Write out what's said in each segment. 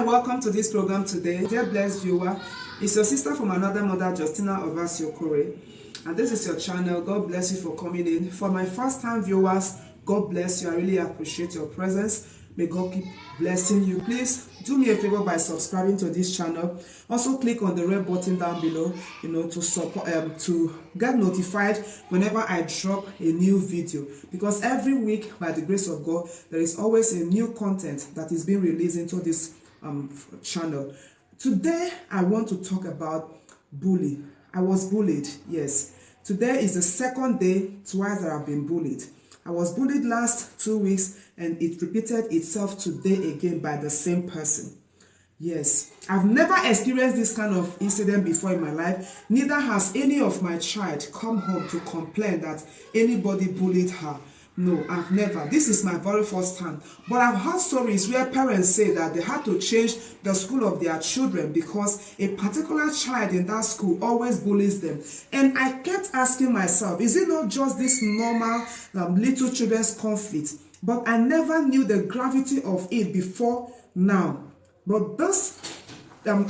and welcome to this program today. Dear blessed viewer, it's your sister from another mother, Justina Ovasiokore, and this is your channel. God bless you for coming in. For my first time viewers, God bless you. I really appreciate your presence. May God keep blessing you. Please do me a favor by subscribing to this channel. Also click on the red button down below, to support to get notified whenever I drop a new video, because every week, by the grace of God, there is always a new content that is being released into this channel. Today I want to talk about bully. I was bullied. Yes, today is the second day twice that I've been bullied. I was bullied last 2 weeks, and it repeated itself today again by the same person. Yes, I've never experienced this kind of incident before in my life. Neither has any of my child come home to complain that anybody bullied her. No, I've never. This is my very first time. But I've heard stories where parents say that they had to change the school of their children because a particular child in that school always bullies them. And I kept asking myself, is it not just this normal little children's conflict? But I never knew the gravity of it before now. But this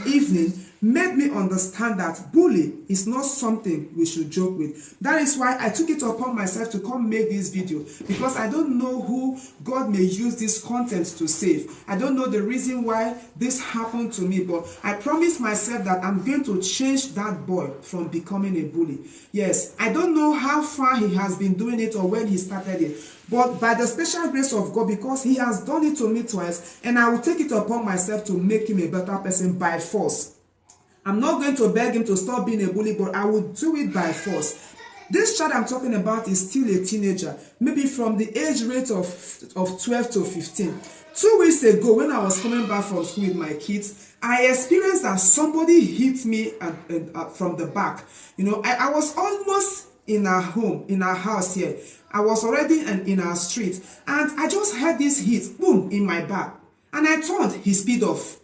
evening made me understand that bullying is not something we should joke with. That is why I took it upon myself to come make this video, because I don't know who God may use this content to save. I don't know the reason why this happened to me, but I promised myself that I'm going to change that boy from becoming a bully. Yes, I don't know how far he has been doing it or when he started it, but by the special grace of God, because he has done it to me twice, and I will take it upon myself to make him a better person by force. I'm not going to beg him to stop being a bully, but I will do it by force. This child I'm talking about is still a teenager, maybe from the age rate of 12 to 15. 2 weeks ago, when I was coming back from school with my kids, I experienced that somebody hit me from the back. I was almost in our home, in our house here. I was already in our street, and I just heard this hit, boom, in my back. And I turned, he speed off.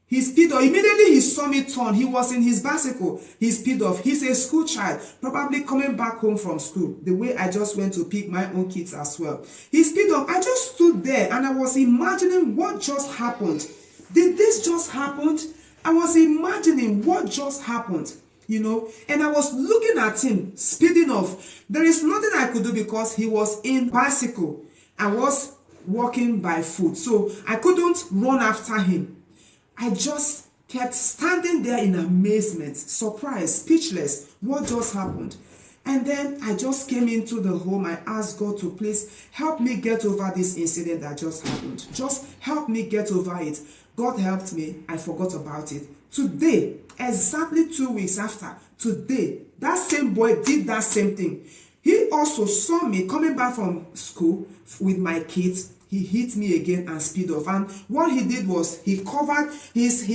He speed off. Immediately he saw me turn. He was in his bicycle. He speed off. He's a school child, probably coming back home from school, the way I just went to pick my own kids as well. He speed off. I just stood there and I was imagining what just happened. Did this just happen? I was imagining what just happened, and I was looking at him speeding off. There is nothing I could do because he was in bicycle. I was walking by foot, so I couldn't run after him. I just kept standing there in amazement, surprised, speechless. What just happened? And then I just came into the home. I asked God to please help me get over this incident that just happened. Just help me get over it. God helped me. I forgot about it. Today, exactly 2 weeks after, today, that same boy did that same thing. He also saw me coming back from school with my kids. He hit me again and speed off. And what he did was he covered his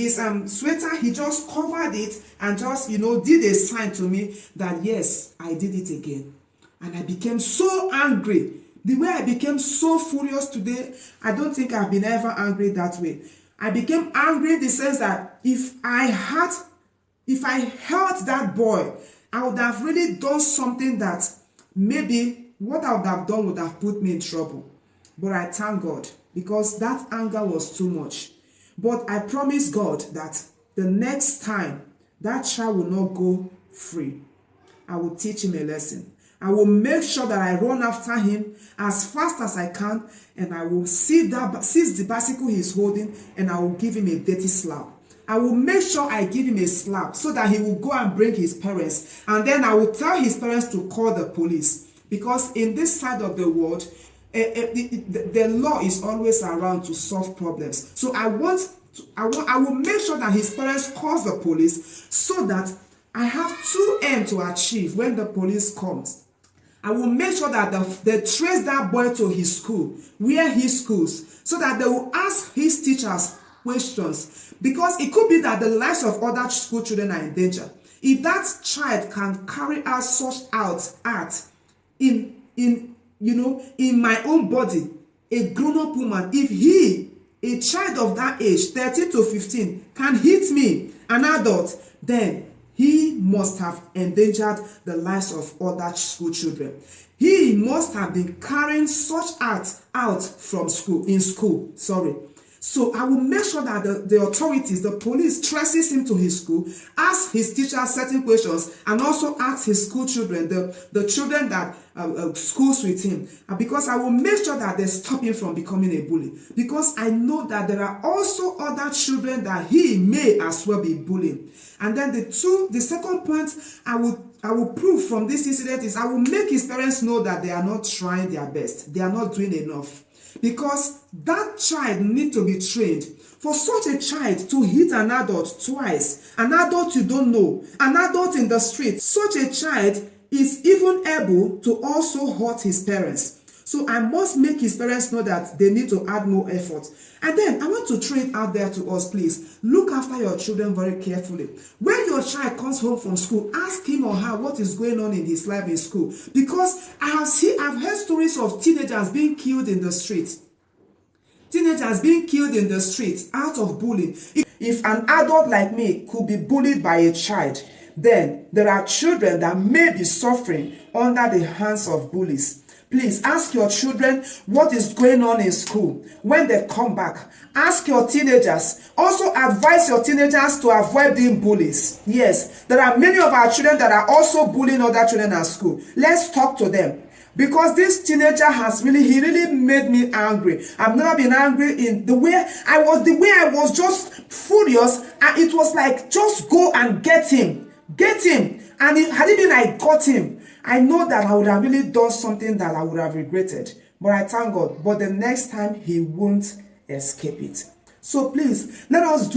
sweater. He just covered it and just, did a sign to me that, yes, I did it again. And I became so angry. The way I became so furious today, I don't think I've been ever angry that way. I became angry in the sense that if I hurt that boy, I would have really done something that maybe what I would have done would have put me in trouble. But I thank God, because that anger was too much. But I promise God that the next time that child will not go free. I will teach him a lesson. I will make sure that I run after him as fast as I can, and I will seize the bicycle he's holding, and I will give him a dirty slap. I will make sure I give him a slap so that he will go and bring his parents. And then I will tell his parents to call the police. Because in this side of the world, the law is always around to solve problems. So I will make sure that his parents call the police, so that I have 2 ends to achieve when the police comes. I will make sure that they trace that boy to his school, where he schools, so that they will ask his teachers questions. Because it could be that the lives of other school children are in danger. If that child can carry out such act in my own body, a grown-up woman, if a child of that age, 13 to 15, can hit me, an adult, then he must have endangered the lives of other school children. He must have been carrying such acts out from school, So I will make sure that the authorities, the police, traces him to his school, asks his teachers certain questions, and also asks his school children, the children that schools with him, because I will make sure that they stop him from becoming a bully. Because I know that there are also other children that he may as well be bullying. And then the second point I will prove from this incident is I will make his parents know that they are not trying their best. They are not doing enough. Because that child needs to be trained. For such a child to hit an adult twice, an adult you don't know, an adult in the street, such a child is even able to also hurt his parents. So I must make his parents know that they need to add more effort. And then I want to throw it out there to us, please. Look after your children very carefully. When your child comes home from school, ask him or her what is going on in his life in school. Because I've heard stories of teenagers being killed in the street. Teenagers being killed in the street out of bullying. If an adult like me could be bullied by a child, then there are children that may be suffering under the hands of bullies. Please ask your children what is going on in school. When they come back, ask your teenagers. Also advise your teenagers to avoid being bullies. Yes, there are many of our children that are also bullying other children at school. Let's talk to them. Because this teenager he really made me angry. I've never been angry in the way I was just furious. And it was like, just go and get him. Get him. And had it been I got him, I know that I would have really done something that I would have regretted. But I thank God. But the next time, he won't escape it. So please, let us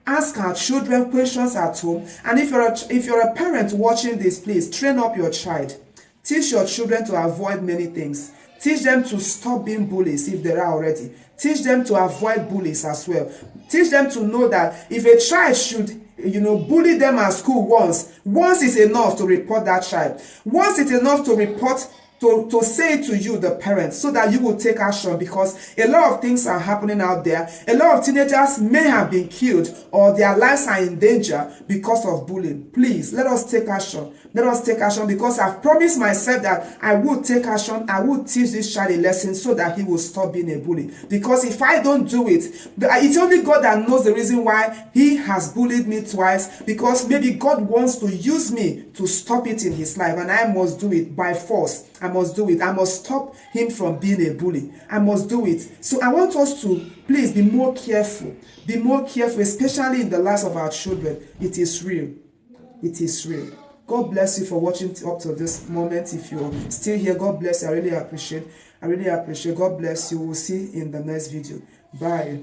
ask our children questions at home. And if you're a parent watching this, please train up your child. Teach your children to avoid many things. Teach them to stop being bullies if they are already. Teach them to avoid bullies as well. Teach them to know that if a child should bully them at school once is enough to report that child. Once it's enough to report, to say to you, the parents, so that you will take action, because a lot of things are happening out there. A lot of teenagers may have been killed or their lives are in danger because of bullying. Please, let us take action. Let us take action, because I've promised myself that I will take action. I will teach this child a lesson so that he will stop being a bully. Because if I don't do it, it's only God that knows the reason why he has bullied me twice, because maybe God wants to use me to stop it in his life, and I must do it by force. I must do it. I must stop him from being a bully. I must do it. So I want us to please be more careful. Be more careful, especially in the lives of our children. It is real. It is real. God bless you for watching up to this moment. If you're still here, God bless you. I really appreciate. God bless you. We'll see you in the next video. Bye.